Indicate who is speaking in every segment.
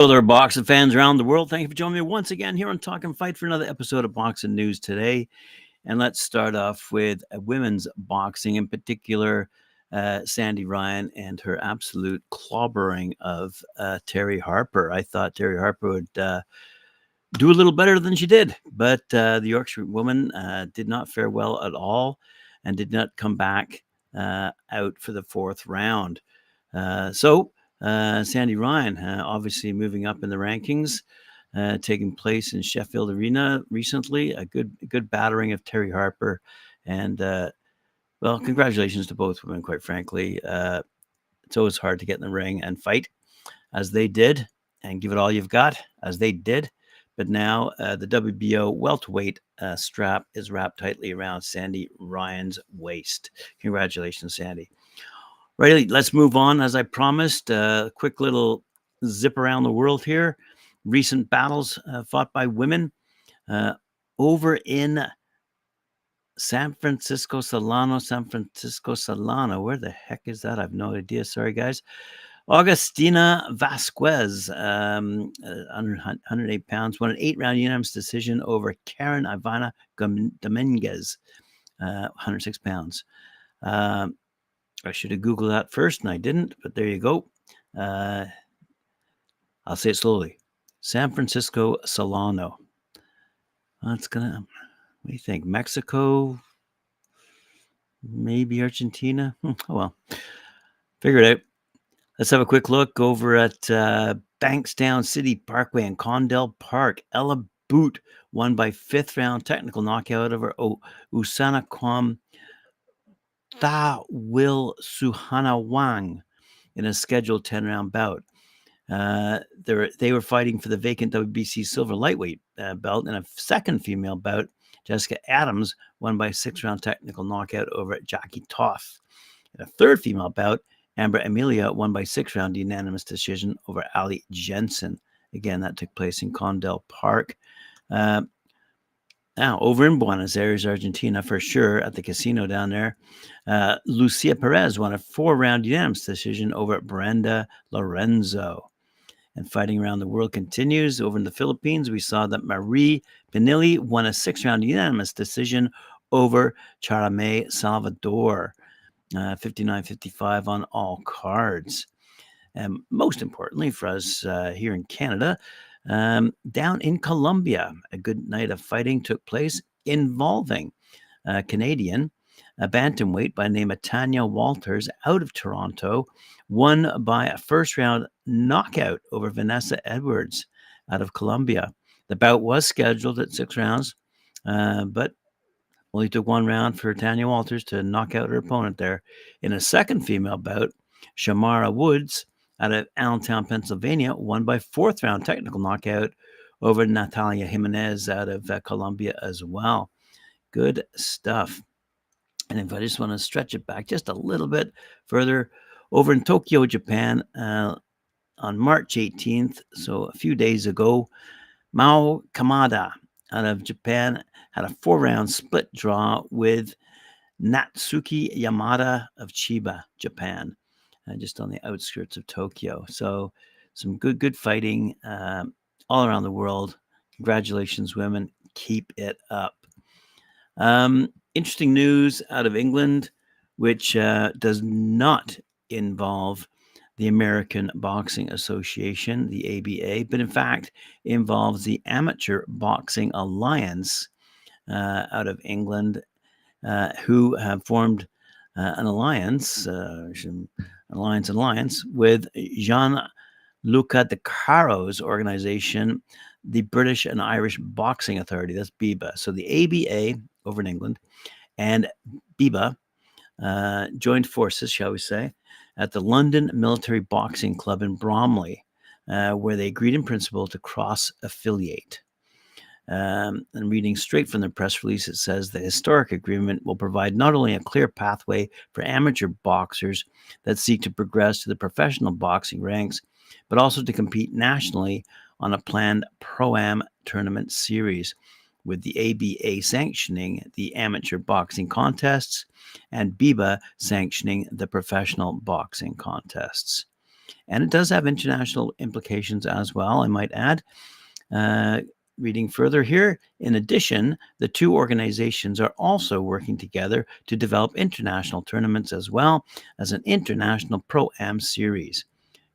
Speaker 1: Hello there, boxing fans around the world. Thank you for joining me once again here on Talkin' Fight for another episode of Boxing News today. And let's start off with women's boxing, in particular, Sandy Ryan and her absolute clobbering of Terry Harper. I thought Terry Harper would do a little better than she did, but the Yorkshire woman did not fare well at all and did not come back out for the fourth round. Sandy Ryan, obviously moving up in the rankings, taking place in Sheffield Arena recently. A good battering of Terry Harper, and congratulations to both women. Quite frankly, it's always hard to get in the ring and fight, as they did, and give it all you've got, as they did. But now the WBO welterweight strap is wrapped tightly around Sandy Ryan's waist. Congratulations, Sandy. Right, let's move on. As I promised, a quick little zip around the world here. Recent battles fought by women over in San Francisco Solano. Where the heck is that? I have no idea. Sorry, guys. Augustina Vasquez, under 108 pounds, won an 8-round unanimous decision over Karen Ivana Dominguez, 106 pounds. I should have Googled that first, and I didn't, but there you go. I'll say it slowly. San Francisco Solano. What do you think? Mexico? Maybe Argentina? Oh, well. Figure it out. Let's have a quick look over at Bankstown City Parkway in Condell Park. Ella Boot won by 5th round technical knockout over Usana Kwam Tha Will Suhana Wang in a scheduled 10-round bout. They were fighting for the vacant WBC silver lightweight belt. In a second female bout, Jessica Adams won by a 6-round technical knockout over Jackie Toth. In a third female bout, Amber Emilia won by 6-round unanimous decision over Ali Jensen. Again, that took place in Condell Park. Now, over in Buenos Aires, Argentina, for sure, at the casino down there, Lucia Perez won a 4-round unanimous decision over Brenda Lorenzo. And fighting around the world continues. Over in the Philippines, we saw that Marie Pinilli won a 6-round unanimous decision over Charame Salvador, 59-55 on all cards. And most importantly for us here in Canada, down in Colombia, a good night of fighting took place involving a Canadian, a bantamweight by the name of Tania Walters out of Toronto, won by a first-round knockout over Vanessa Edwards out of Colombia. The bout was scheduled at 6 rounds, but only took 1 round for Tania Walters to knock out her opponent there. In a second female bout, Shamara Woods out of Allentown, Pennsylvania, won by 4th round technical knockout over Natalia Jimenez out of Colombia as well. Good stuff. And if I just want to stretch it back just a little bit further, over in Tokyo, Japan, on March 18th, so a few days ago, Mao Kamada out of Japan had a 4-round split draw with Natsuki Yamada of Chiba, Japan, just on the outskirts of Tokyo. So some good fighting all around the world. Congratulations, women. Keep it up. Interesting news out of England, which does not involve the American Boxing Association, the ABA, but in fact involves the Amateur Boxing Alliance out of England, who have formed an alliance with Gianluca De Caro's organization, the British and Irish Boxing Authority. That's BIBA. So the ABA over in England and BIBA joined forces, shall we say, at the London Military Boxing Club in Bromley, where they agreed in principle to cross-affiliate. And reading straight from the press release, it says the historic agreement will provide not only a clear pathway for amateur boxers that seek to progress to the professional boxing ranks, but also to compete nationally on a planned Pro-Am tournament series, with the ABA sanctioning the amateur boxing contests and BIBA sanctioning the professional boxing contests. And it does have international implications as well, I might add. Reading further here, in addition, the two organizations are also working together to develop international tournaments as well as an international Pro-Am series.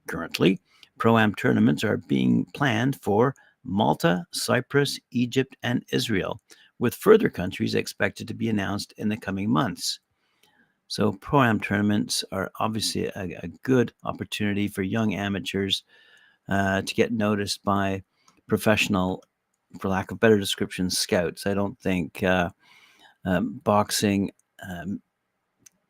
Speaker 1: Currently, Pro-Am tournaments are being planned for Malta, Cyprus, Egypt, and Israel, with further countries expected to be announced in the coming months. So Pro-Am tournaments are obviously a good opportunity for young amateurs to get noticed by professional, for lack of better description, scouts. I don't think boxing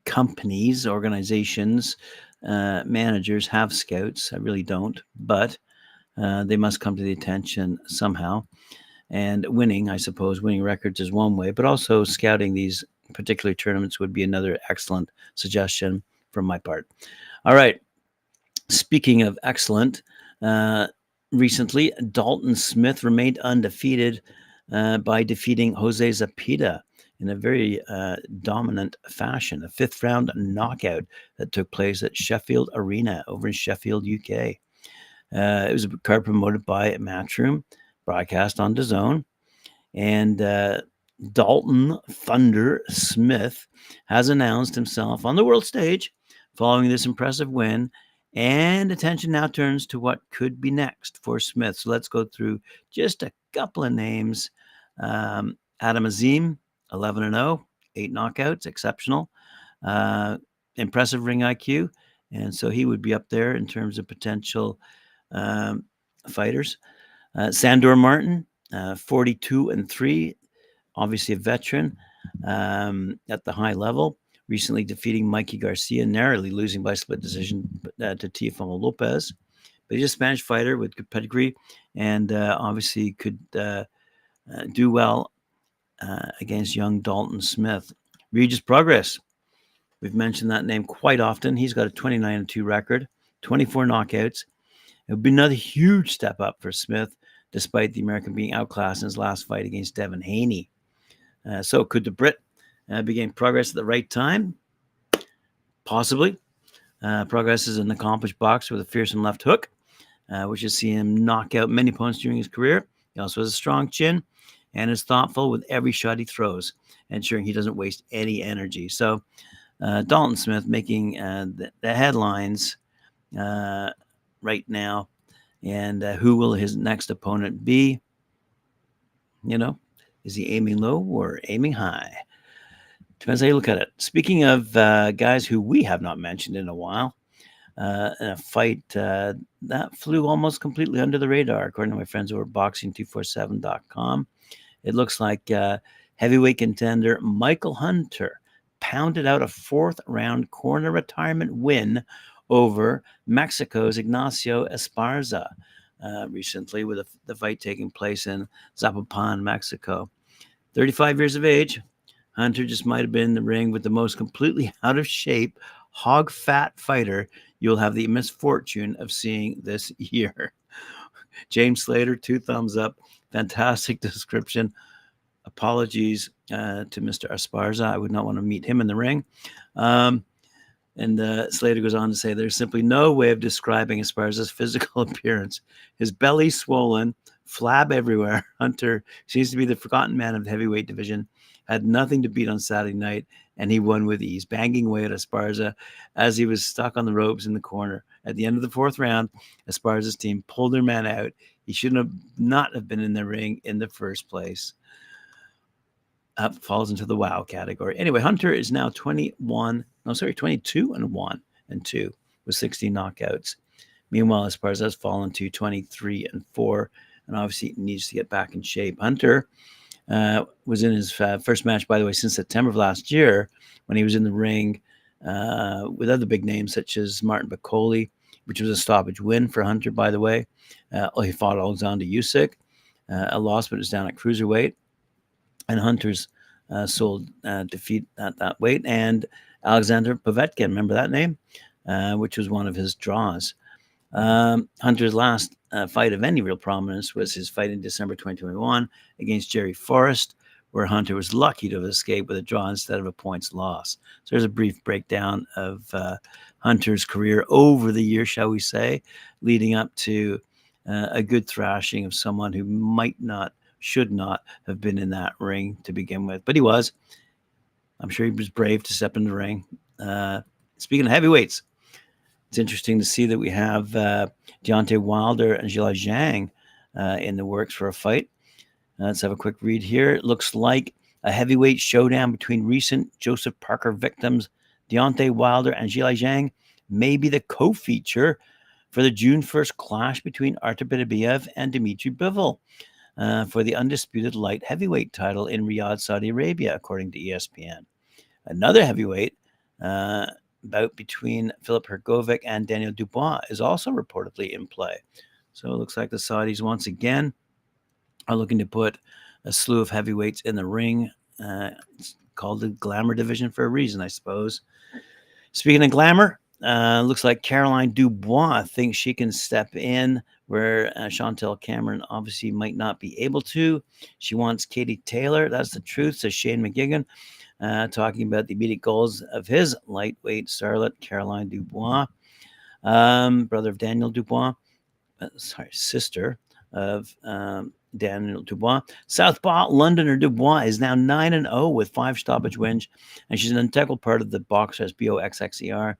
Speaker 1: companies, organizations, managers have scouts. I really don't, but they must come to the attention somehow. And winning records is one way, but also scouting these particular tournaments would be another excellent suggestion from my part. All right. Speaking of excellent, recently, Dalton Smith remained undefeated by defeating Jose Zepeda in a very dominant fashion, a fifth round knockout that took place at Sheffield Arena over in Sheffield, UK. It was a card promoted by Matchroom, broadcast on DAZN, and Dalton Thunder Smith has announced himself on the world stage following this impressive win, and attention now turns to what could be next for Smith. So let's go through just a couple of names. Adam Azim, 11-0, 8 knockouts, exceptional. Impressive ring IQ, and so he would be up there in terms of potential fighters. Sandor Martin, 42-3, obviously a veteran at the high level, recently defeating Mikey Garcia, narrowly losing by split decision to Teofimo Lopez. But he's a Spanish fighter with good pedigree, and obviously could do well against young Dalton Smith. Regis Progress, we've mentioned that name quite often. He's got a 29-2 record, 24 knockouts. It would be another huge step up for Smith, despite the American being outclassed in his last fight against Devin Haney. So could the Brit begin progress at the right time? Possibly. Progress is an accomplished boxer with a fearsome left hook, which has seen him knock out many opponents during his career. He also has a strong chin and is thoughtful with every shot he throws, ensuring he doesn't waste any energy. So Dalton Smith making the headlines right now. And who will his next opponent be? Is he aiming low or aiming high? Depends how you look at it. Speaking of guys who we have not mentioned in a while, in a fight that flew almost completely under the radar, according to my friends over at boxing247.com, it looks like heavyweight contender Michael Hunter pounded out a fourth-round corner retirement win over Mexico's Ignacio Esparza recently, with the fight taking place in Zapopan, Mexico. 35 years of age, Hunter just might have been in the ring with the most completely out of shape, hog fat fighter you'll have the misfortune of seeing this year. James Slater, 2 thumbs up. Fantastic description. Apologies to Mr. Esparza. I would not want to meet him in the ring. And Slater goes on to say, there's simply no way of describing Esparza's physical appearance. His belly swollen, flab everywhere. Hunter seems to be the forgotten man of the heavyweight division. Had nothing to beat on Saturday night, and he won with ease, banging away at Esparza as he was stuck on the ropes in the corner. At the end of the fourth round, Esparza's team pulled their man out. He shouldn't have been in the ring in the first place. Falls into the wow category. Anyway, Hunter is now 22-1-2 with 16 knockouts. Meanwhile, Esparza has fallen to 23-4, and obviously needs to get back in shape. Hunter was in his first match, by the way, since September of last year, when he was in the ring with other big names such as Martin Bakole, which was a stoppage win for Hunter, by the way. He fought Alexander Usyk, a loss, but it was down at cruiserweight. And Hunter's sole defeat at that weight. And Alexander Povetkin, remember that name? Which was one of his draws. Hunter's last fight of any real prominence was his fight in December 2021 against Jerry Forrest, where Hunter was lucky to have escaped with a draw instead of a points loss. So there's a brief breakdown of Hunter's career over the years, shall we say, leading up to a good thrashing of someone who should not have been in that ring to begin with. But he was. I'm sure he was brave to step in the ring. Speaking of heavyweights, it's interesting to see that we have Deontay Wilder and Zhilei Zhang in the works for a fight. Let's have a quick read here. It looks like a heavyweight showdown between recent Joseph Parker victims Deontay Wilder and Zhilei Zhang may be the co-feature for the June 1st clash between Artur Beterbiev and Dmitry Bivol for the undisputed light heavyweight title in Riyadh, Saudi Arabia, according to ESPN. Another heavyweight bout between Filip Hrgovic and Daniel Dubois is also reportedly in play. So it looks like the Saudis once again are looking to put a slew of heavyweights in the ring. It's called the Glamour division for a reason, I suppose. Speaking of glamour, looks like Caroline Dubois thinks she can step in where Chantel Cameron obviously might not be able to. She wants Katie Taylor. That's the truth, says Shane McGuigan, talking about the immediate goals of his lightweight starlet, Caroline Dubois, brother of Daniel Dubois, sister of Daniel Dubois. Southpaw Londoner Dubois is now 9-0 with 5 stoppage wins, and she's an integral part of the Boxers BOXXER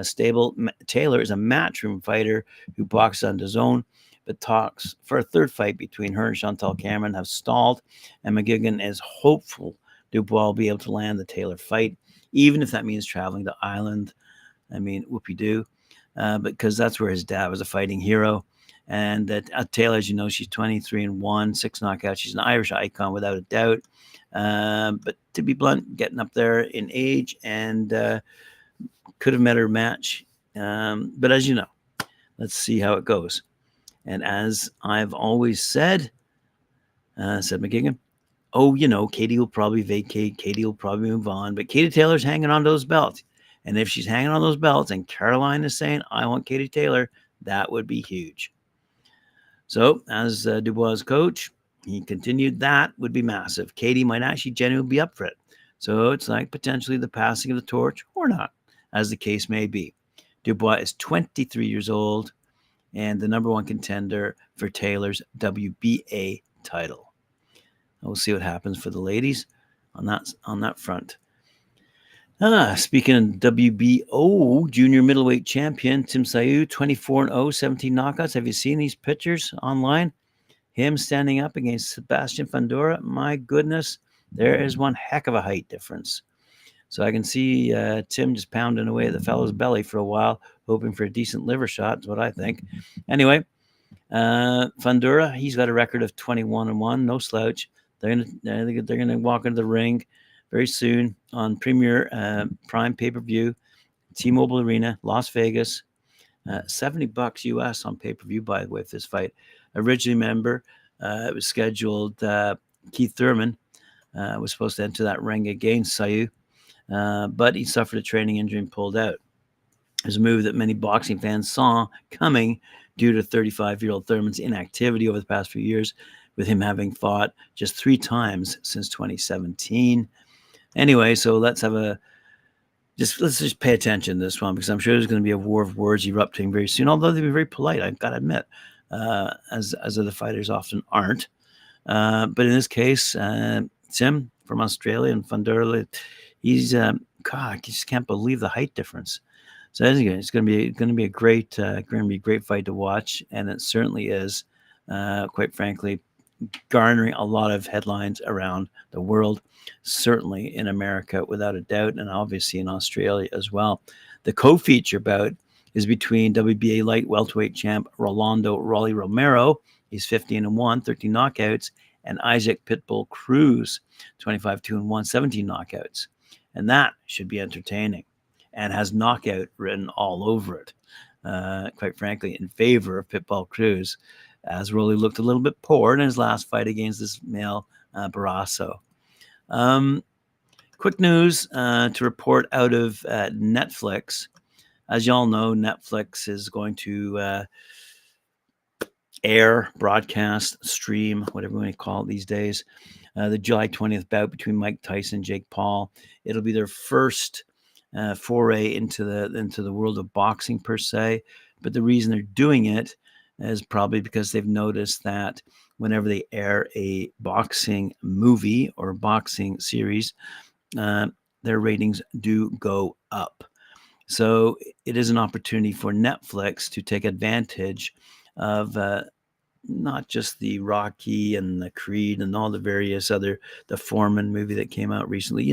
Speaker 1: stable. Taylor is a matchroom fighter who boxes on DAZN, but talks for a third fight between her and Chantal Cameron have stalled, and McGuigan is hopeful Dubois will be able to land the Taylor fight, even if that means traveling to Ireland. I mean, whoopie-doo, because that's where his dad was a fighting hero. And Taylor, as you know, she's 23-1, 6 knockouts. She's an Irish icon without a doubt. But to be blunt, getting up there in age and could have met her match. But as you know, let's see how it goes. And as I've always said McGuigan, Katie will probably vacate. Katie will probably move on. But Katie Taylor's hanging on those belts. And if she's hanging on those belts and Caroline is saying, I want Katie Taylor, that would be huge. So, as Dubois' coach, he continued, that would be massive. Katie might actually genuinely be up for it. So, it's like potentially the passing of the torch or not, as the case may be. Dubois is 23 years old and the number one contender for Taylor's WBA title. We'll see what happens for the ladies on that front. Speaking of WBO junior middleweight champion Tsyzu, 24-0, 17 knockouts. Have you seen these pictures online? Him standing up against Tsyzu and Fundora. My goodness, there is one heck of a height difference. So I can see Tim just pounding away at the fellow's belly for a while, hoping for a decent liver shot, is what I think. Anyway, Fundora, he's got a record of 21-1, no slouch. They're gonna walk into the ring very soon on Premier Prime pay-per-view, T-Mobile Arena, Las Vegas. $70 US on pay-per-view, by the way, for this fight. Originally, remember, it was scheduled. Keith Thurman was supposed to enter that ring against Tsyzu, but he suffered a training injury and pulled out. It was a move that many boxing fans saw coming due to 35-year-old Thurman's inactivity over the past few years, with him having fought just 3 times since 2017. Anyway, so let's just pay attention to this one, because I'm sure there's going to be a war of words erupting very soon, although they've been very polite, I've got to admit, as other fighters often aren't. But in this case, Tim from Australia and Fundora, he's I just can't believe the height difference. So it's going to be a great fight to watch, and it certainly is, quite frankly, garnering a lot of headlines around the world, certainly in America without a doubt, and obviously in Australia as well. The co-feature bout is between WBA light welterweight champ Rolando Rolly Romero, he's 15-1, 13 knockouts, and Isaac Pitbull Cruz, 25-1, 17 knockouts. And that should be entertaining and has knockout written all over it, quite frankly, in favor of Pitbull Cruz, as Rolly looked a little bit poor in his last fight against this male Barrasso. Quick news to report out of Netflix. As y'all know, Netflix is going to air, broadcast, stream, whatever we want to call it these days. The July 20th bout between Mike Tyson and Jake Paul. It'll be their first foray into the world of boxing per se. But the reason they're doing it is probably because they've noticed that whenever they air a boxing movie or boxing series, their ratings do go up. So it is an opportunity for Netflix to take advantage of not just the Rocky and the Creed and all the various other, the Foreman movie that came out recently,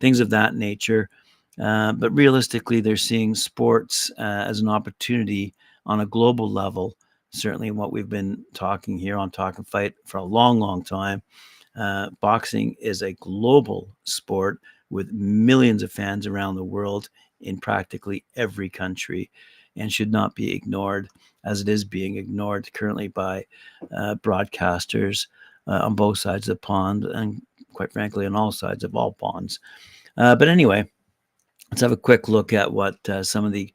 Speaker 1: things of that nature. But realistically, they're seeing sports as an opportunity on a global level. Certainly what we've been talking here on Talk and Fight for a long, long time. Boxing is a global sport with millions of fans around the world in practically every country, and should not be ignored as it is being ignored currently by broadcasters on both sides of the pond, and quite frankly on all sides of all ponds. But anyway, let's have a quick look at what some of the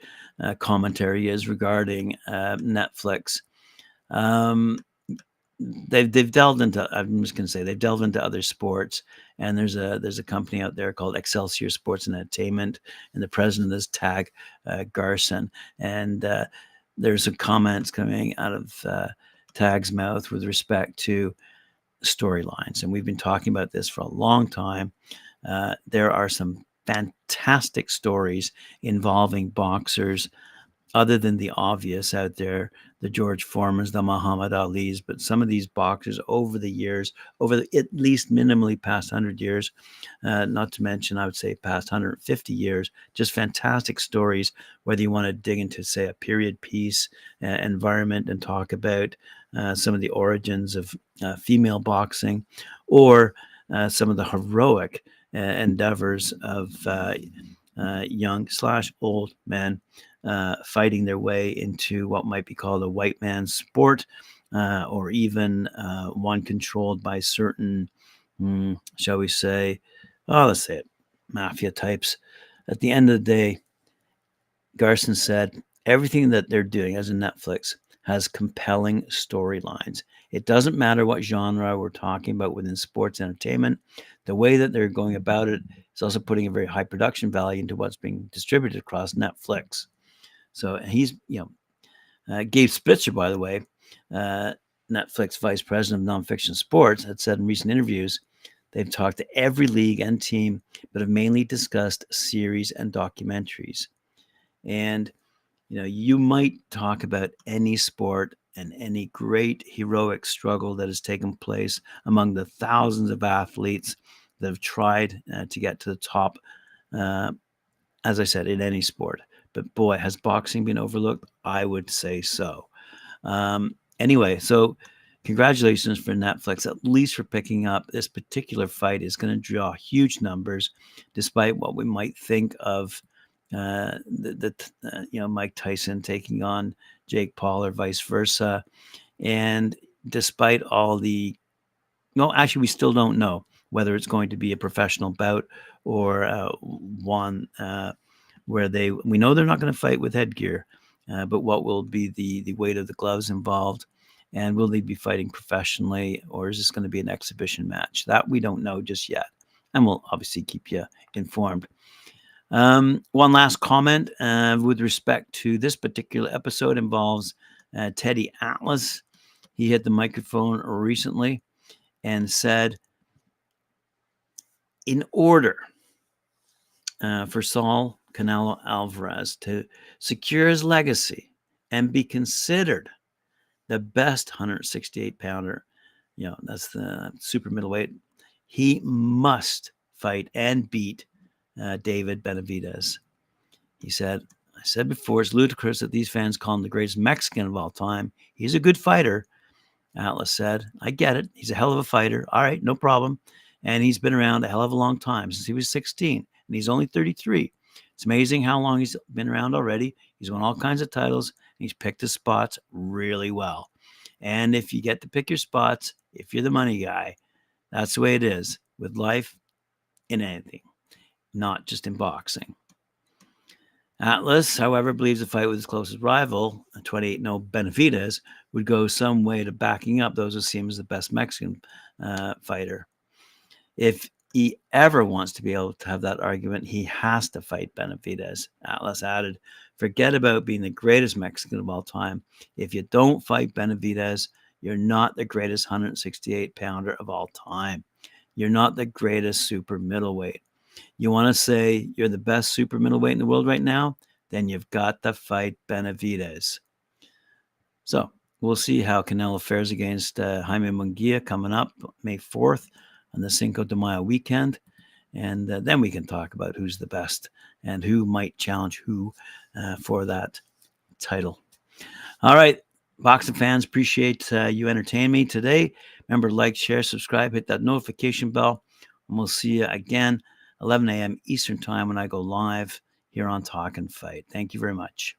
Speaker 1: commentary is regarding Netflix. They've delved into, I'm just going to say, they've delved into other sports, and there's a company out there called Excelsior Sports and Entertainment, and the president is Tag Garson, and there's some comments coming out of Tag's mouth with respect to storylines, and we've been talking about this for a long time. There are some fantastic stories involving boxers, other than the obvious out there, the George Foremans, the Muhammad Alis, but some of these boxers over the years, at least minimally past 100 years, not to mention, I would say, past 150 years, just fantastic stories, whether you want to dig into, say, a period piece environment and talk about some of the origins of female boxing, or some of the heroic endeavors of young/old men fighting their way into what might be called a white man's sport, or even one controlled by certain, shall we say, let's say it, mafia types. At the end of the day, Garson said everything that they're doing as a Netflix has compelling storylines. It doesn't matter what genre we're talking about within sports entertainment. The way that they're going about it is also putting a very high production value into what's being distributed across Netflix. So he's, Gabe Spitzer, by the way, Netflix vice president of nonfiction sports, had said in recent interviews they've talked to every league and team, but have mainly discussed series and documentaries. And, you might talk about any sport and any great heroic struggle that has taken place among the thousands of athletes that have tried to get to the top, as I said, in any sport. But boy, has boxing been overlooked? I would say so. Anyway, so congratulations for Netflix, at least for picking up this particular fight. Is going to draw huge numbers, despite what we might think of Mike Tyson taking on Jake Paul or vice versa. And despite all the, actually, we still don't know whether it's going to be a professional bout or one where we know they're not going to fight with headgear, but what will be the weight of the gloves involved, and will they be fighting professionally, or is this going to be an exhibition match? That we don't know just yet, and we'll obviously keep you informed. One last comment with respect to this particular episode involves Teddy Atlas. He hit the microphone recently and said, in order for Saul Canelo Alvarez to secure his legacy and be considered the best 168-pounder, that's the super middleweight, he must fight and beat David Benavidez. He said, I said before, it's ludicrous that these fans call him the greatest Mexican of all time. He's a good fighter, Atlas said. I get it. He's a hell of a fighter. All right, no problem. And he's been around a hell of a long time, since he was 16, and he's only 33. It's amazing how long he's been around already. He's won all kinds of titles, and he's picked his spots really well. And if you get to pick your spots, if you're the money guy, that's the way it is with life in anything, not just in boxing. Atlas, however, believes the fight with his closest rival, 28-0 Benavidez, would go some way to backing up those who see him as the best Mexican fighter. If he ever wants to be able to have that argument, he has to fight Benavidez. Atlas added, forget about being the greatest Mexican of all time. If you don't fight Benavidez, you're not the greatest 168-pounder of all time. You're not the greatest super middleweight. You want to say you're the best super middleweight in the world right now? Then you've got to fight Benavidez. So we'll see how Canelo fares against Jaime Munguia coming up May 4th on the Cinco de Mayo weekend. And then we can talk about who's the best and who might challenge who for that title. All right, boxing fans, appreciate you entertaining me today. Remember, like, share, subscribe, hit that notification bell, and we'll see you again 11 a.m. Eastern Time when I go live here on Talkin' Fight. Thank you very much.